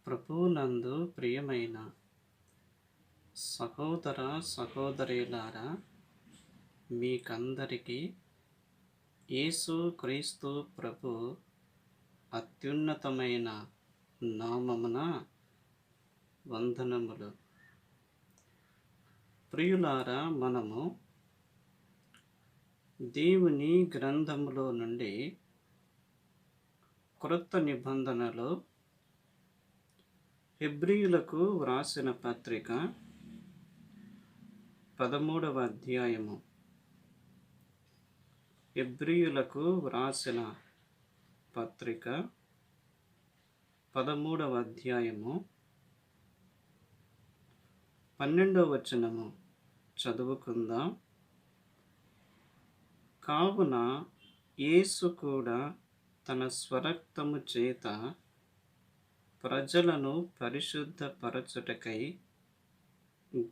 ప్రభువునందు ప్రియమైన సహోదర సహోదరీలారా, మీకందరికీ యేసు క్రీస్తు ప్రభు అత్యున్నతమైన నామమున వందనములు. ప్రియులారా, మనము దేవుని గ్రంథములో నుండి క్రొత్త నిబంధనలో హెబ్రీయులకు వ్రాసిన పత్రిక 13వ అధ్యాయము. హెబ్రీయులకు వ్రాసిన పత్రిక 13వ అధ్యాయము 12వ వచనము చదువుకుందాం. కావున యేసు కూడా తన స్వరక్తము చేత ప్రజలను పరిశుద్ధపరచుటకై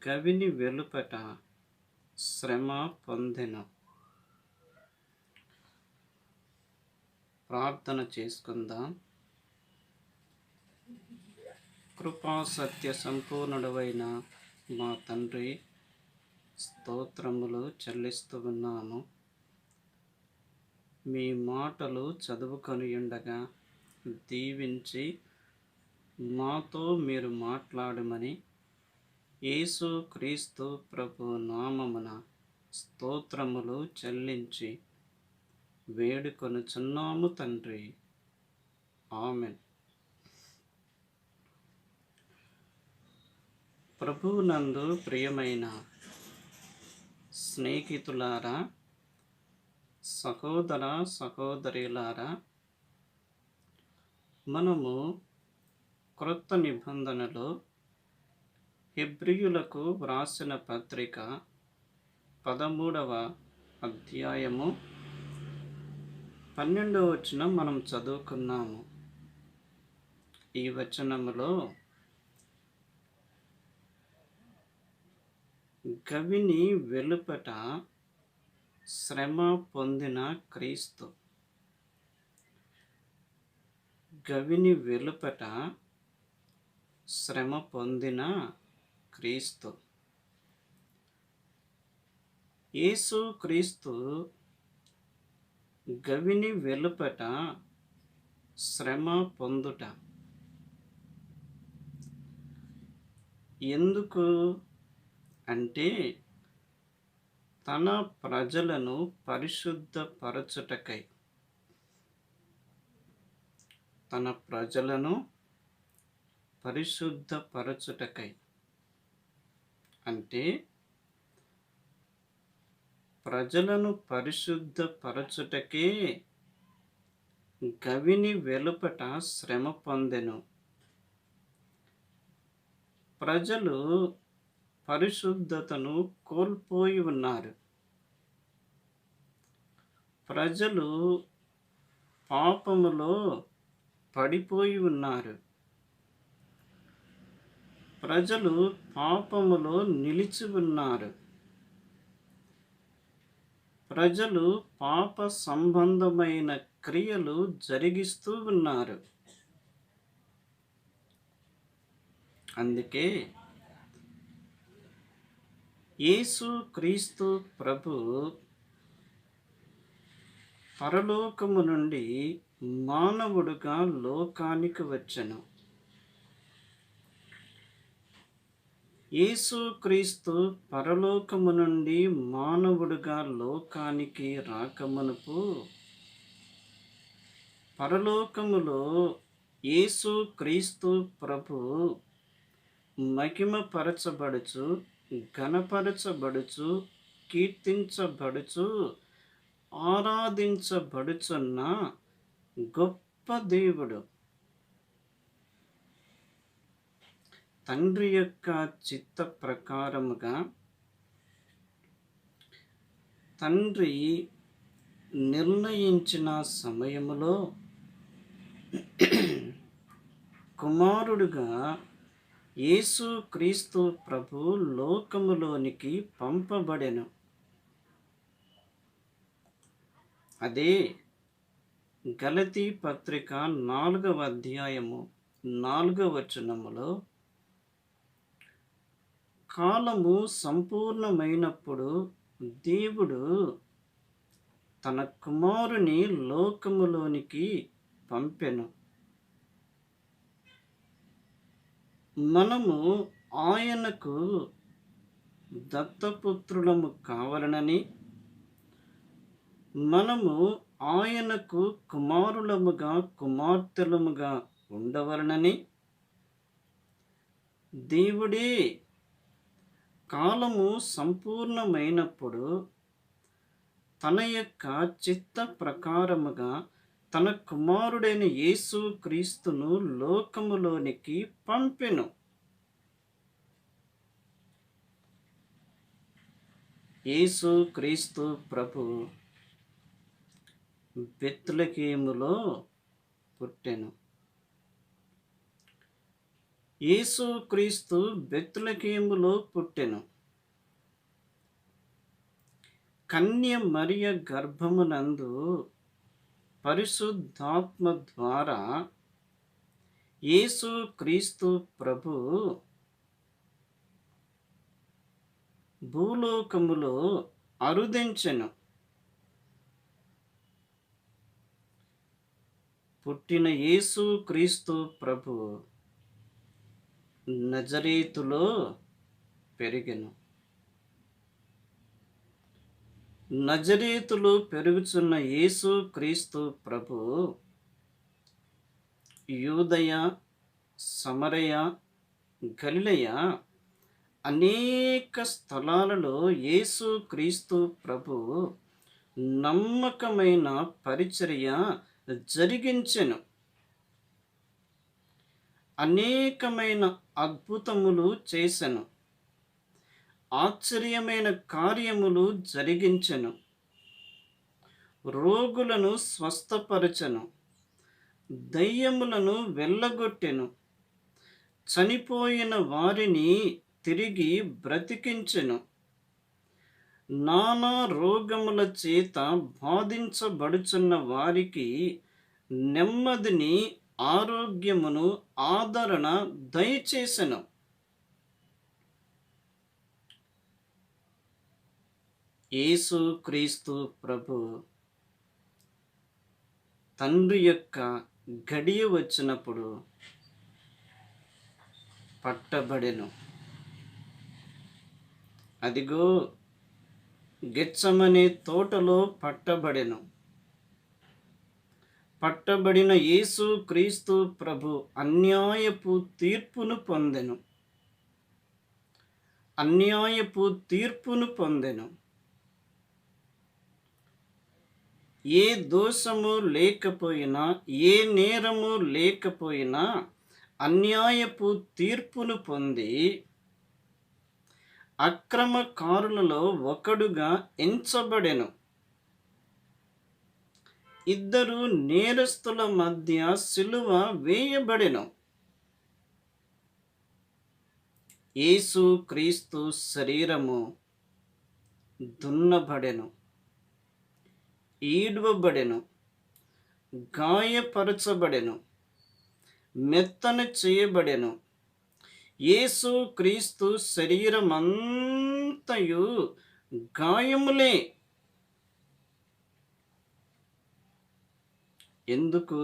గవిని వెలుపట శ్రమ పొందెను. ప్రార్థన చేసుకుందాం. కృపా సత్య సంపూర్ణుడవైన మా తండ్రి, స్తోత్రములు చెల్లిస్తూ ఉన్నాము. మీ మాటలు చదువుకొని ఉండగా దీవించి మాతో మీరు మాట్లాడమని యేసు క్రీస్తు ప్రభు నామమున స్తోత్రములు చెల్లించి వేడుకొనుచున్నాము తండ్రి. ఆమెన్. ప్రభువునందు ప్రియమైన స్నేహితులారా, సహోదర సహోదరులారా, మనము క్రొత్త నిబంధనలో హెబ్రీయులకు వ్రాసిన పత్రిక 13వ అధ్యాయము 12వ వచనం మనం చదువుకున్నాము. ఈ వచనములో గవిని వెలుపట శ్రమ పొందిన క్రీస్తు. గవిని వెలుపట శ్రమ పొందిన క్రీస్తు. యేసు క్రీస్తు గవిని వెలుపట శ్రమ పొందుట ఎందుకు అంటే, తన ప్రజలను పరిశుద్ధపరచుటకై. తన ప్రజలను పరిశుద్ధపరచుటకై అంటే, ప్రజలను పరిశుద్ధపరచుటకే గవిని వెలుపట శ్రమ పొందెను. ప్రజలు పరిశుద్ధతను కోల్పోయి ఉన్నారు. ప్రజలు పాపములో పడిపోయి ఉన్నారు. ప్రజలు పాపములో నిలిచి ఉన్నారు. ప్రజలు పాప సంబంధమైన క్రియలు జరిగిస్తూ ఉన్నారు. అందుకే యేసు క్రీస్తు ప్రభు పరలోకము నుండి మానవుడుగా లోకానికి వచ్చెను. యేసు క్రీస్తు పరలోకము నుండి మానవుడుగా లోకానికి రాకమునుపు పరలోకములో యేసు క్రీస్తు ప్రభు మహిమపరచబడుచు, ఘనపరచబడుచు, కీర్తించబడుచు, ఆరాధించబడుచున్న గొప్ప దేవుడు. తండ్రి యొక్క చిత్త ప్రకారముగా తండ్రి నిర్ణయించిన సమయములో కుమారుడుగా యేసు క్రీస్తు ప్రభు లోకములోనికి పంపబడెను. అదే గలతీ పత్రిక 4వ అధ్యాయము 4వ వచనములో కాలము సంపూర్ణమైనప్పుడు దేవుడు తన కుమారుని లోకములోనికి పంపెను. మనము ఆయనకు దత్తపుత్రులము కావాలనని, మనము ఆయనకు కుమారులముగా కుమార్తెలముగా ఉండవలనని దేవుడే కాలము సంపూర్ణమైనప్పుడు తన యొక్క చిత్త ప్రకారముగా తన కుమారుడైన యేసు క్రీస్తును లోకములోనికి పంపెను. యేసు క్రీస్తు ప్రభు బెత్లెహేములో పుట్టెను. యేసు క్రీస్తు బెత్లెహేములో పుట్టెను. కన్య మరియ గర్భమునందు పరిశుద్ధాత్మ ద్వారా యేసు క్రీస్తు ప్రభు భూలోకములో అరుదించెను. పుట్టిన యేసు క్రీస్తు ప్రభు నజరేతులో పెరిగెను. నజరేతులో పెరుగుచున్న యేసు క్రీస్తు ప్రభు యూదయ, సమరయ, గలిలయ అనేక స్థలాలలో యేసు క్రీస్తు ప్రభు నమ్మకమైన పరిచర్య జరిగించెను. అనేకమైన అద్భుతములు చేసెను. ఆశ్చర్యమైన కార్యములు జరిగించెను. రోగులను స్వస్థపరచెను. దయ్యములను వెళ్ళగొట్టెను. చనిపోయిన వారిని తిరిగి బ్రతికించెను. నానా రోగముల చేత బాధించబడుచున్న వారికి నెమ్మదిని, ఆరోగ్యమును, ఆదరణ దయచేసెను. యేసు క్రీస్తు ప్రభు తండ్రి యొక్క గడియ వచ్చినప్పుడు పట్టబడెను. అదిగో గెత్సెమనే తోటలో పట్టబడెను. పట్టబడిన యేసు క్రీస్తు ప్రభు అన్యాయపు తీర్పును పొందెను. అన్యాయపు తీర్పును పొందెను. ఏ దోషము లేకపోయినా, ఏ నేరము లేకపోయినా అన్యాయపు తీర్పును పొంది అక్రమకారులలో ఒకడుగా ఎంచబడెను. ఇద్దరు నేరస్తుల మధ్య సిలువ వేయబడెను. యేసు క్రీస్తు శరీరము దున్నబడెను, ఈడ్వబడెను, గాయపరచబడెను, మెత్తన చేయబడెను. యేసు క్రీస్తు శరీరమంతయు గాయములే. ఎందుకు?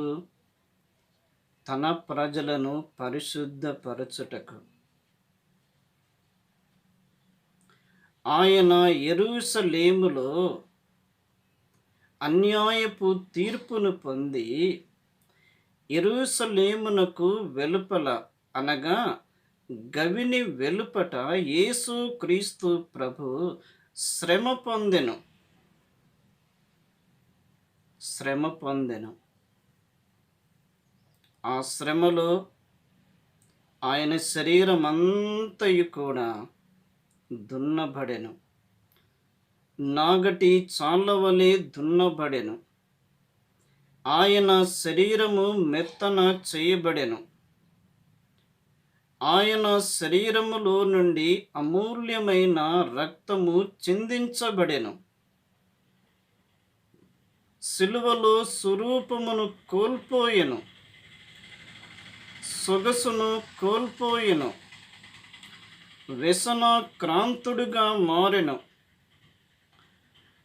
తన ప్రజలను పరిశుద్ధపరచుటకు. ఆయన యెరూషలేములో అన్యాయపు తీర్పును పొంది యెరూషలేమునకు వెలుపల అనగా గవిని వెలుపట యేసు క్రీస్తు ప్రభు శ్రమ పొందెను. శ్రమ పొందెను. ఆ శ్రమలో ఆయన శరీరమంతయు కూడా దున్నబడెను. నాగటి చాళ్ళవలే దున్నబడెను. ఆయన శరీరము మెత్తన చేయబడెను. ఆయన శరీరములో నుండి అమూల్యమైన రక్తము చిందించబడెను. సిలువలో స్వరూపమును కోల్పోయెను. సొగసును కోల్పోయెను, వ్యసనాక్రాంతుడుగా మారెను.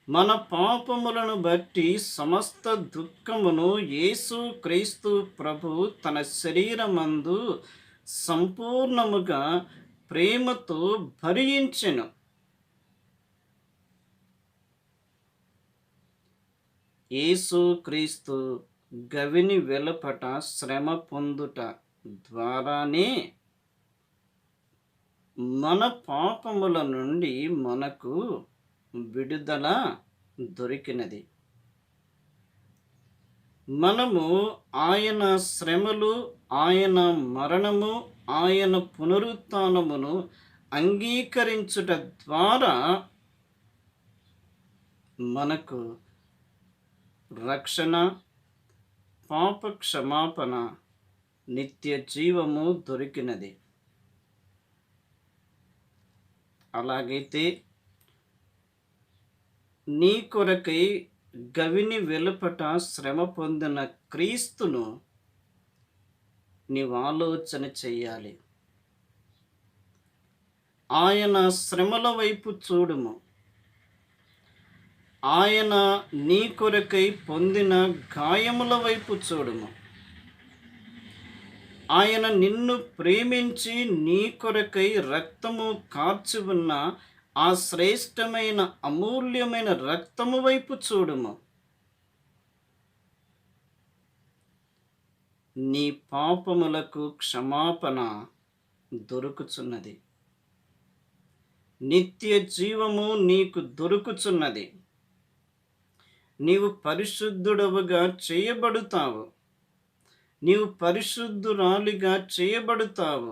మన పాపములను బట్టి సమస్త దుఃఖమును యేసు క్రీస్తు ప్రభు తన శరీరమందు సంపూర్ణముగా ప్రేమతో భరించెను. యేసు క్రీస్తు గవిని వెలుపట శ్రమ పొందుట ద్వారానే మన పాపముల నుండి మనకు విడుదల దొరికినది. మనము ఆయన శ్రమలు, ఆయన మరణము, ఆయన పునరుత్థానమును అంగీకరించుట ద్వారా మనకు రక్షణ, పాప క్షమాపణ, నిత్య జీవము దొరికినది. అలాగైతే నీ కొరకై గవిని వెలుపట శ్రమ పొందిన క్రీస్తును నీవు ఆలోచన చెయ్యాలి. ఆయన శ్రమల వైపు చూడుము. ఆయన నీ కొరకై పొందిన గాయముల వైపు చూడుము. ఆయన నిన్ను ప్రేమించి నీ కొరకై రక్తము కార్చి ఉన్న ఆ శ్రేష్టమైన అమూల్యమైన రక్తము వైపు చూడుము. నీ పాపములకు క్షమాపణ దొరుకుచున్నది. నిత్య జీవము నీకు దొరుకుచున్నది. నీవు పరిశుద్ధుడవుగా చేయబడుతావు. నీవు పరిశుద్ధురాలిగా చేయబడుతావు.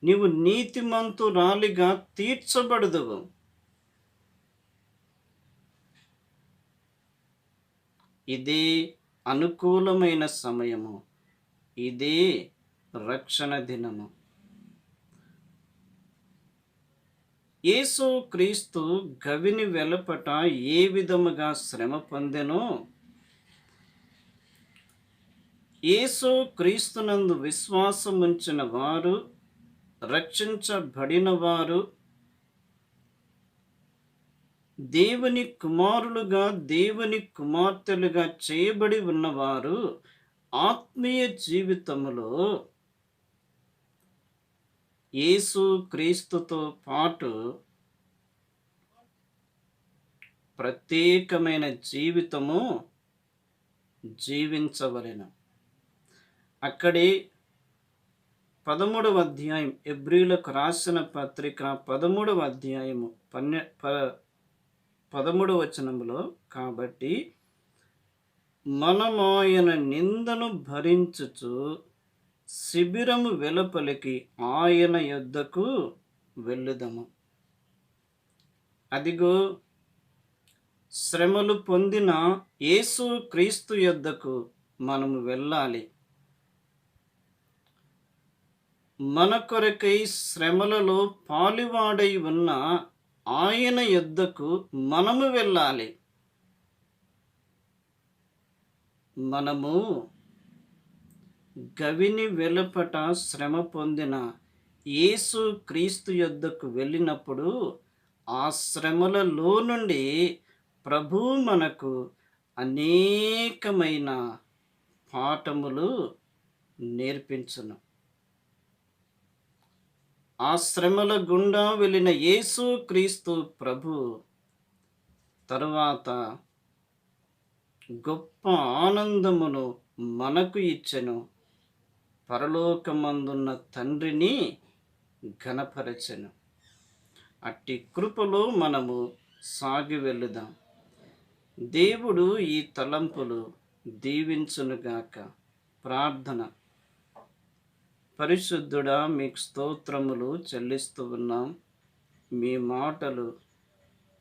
నీవు నీతిమంతురాలిగా తీర్చబడుదువు. ఇదే అనుకూలమైన సమయము. ఇదే రక్షణ దినము. యేసు క్రీస్తు గవిని వెలుపట ఏ విధముగా శ్రమ పొందెనో, యేసు క్రీస్తునందు విశ్వాసముంచిన వారు, రక్షించబడిన వారు, దేవుని కుమారులుగా, దేవుని కుమార్తెలుగా చేయబడి ఉన్నవారు ఆత్మీయ జీవితములో యేసు క్రీస్తుతో పాటు ప్రత్యేకమైన జీవితము జీవించవలెను. అక్కడే 13వ అధ్యాయం, హెబ్రీయులకు రాసిన పత్రిక 13వ అధ్యాయము 13వ వచనములో, కాబట్టి మనము ఆయన నిందను భరించుచు శిబిరము వెలుపలికి ఆయన యొద్దకు వెళ్ళుదము. అదిగో, శ్రమలు పొందిన యేసు క్రీస్తు యొద్దకు మనము వెళ్ళాలి. మన కొరకై శ్రమలలో పాలువాడై ఉన్న ఆయన యొద్దకు మనము వెళ్ళాలి. మనము గవిని వెలుపట శ్రమ పొందిన యేసు క్రీస్తు యొద్దకు వెళ్ళినప్పుడు ఆ శ్రమలలో నుండి ప్రభు మనకు అనేకమైన పాఠములు నేర్పించును. ఆ శ్రమల గుండా వెళ్ళిన యేసు క్రీస్తు ప్రభు తరువాత గొప్ప ఆనందమును మనకు ఇచ్చెను. పరలోకమందున్న తండ్రిని ఘనపరచెను. అట్టి కృపలో మనము సాగి వెళ్ళుదాం. దేవుడు ఈ తలంపులు దీవించునుగాక. ప్రార్థన. పరిశుద్ధుడా, మీకు స్తోత్రములు చెల్లిస్తూ ఉన్నాం. మీ మాటలు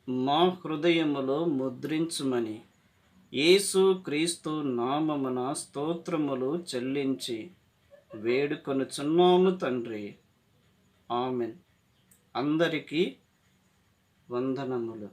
మా హృదయములో ముద్రించుమని యేసు క్రీస్తు నామమున స్తోత్రములు చెల్లించి వేడుకొనుచున్నాము తండ్రి. ఆమెన్. అందరికీ వందనములు.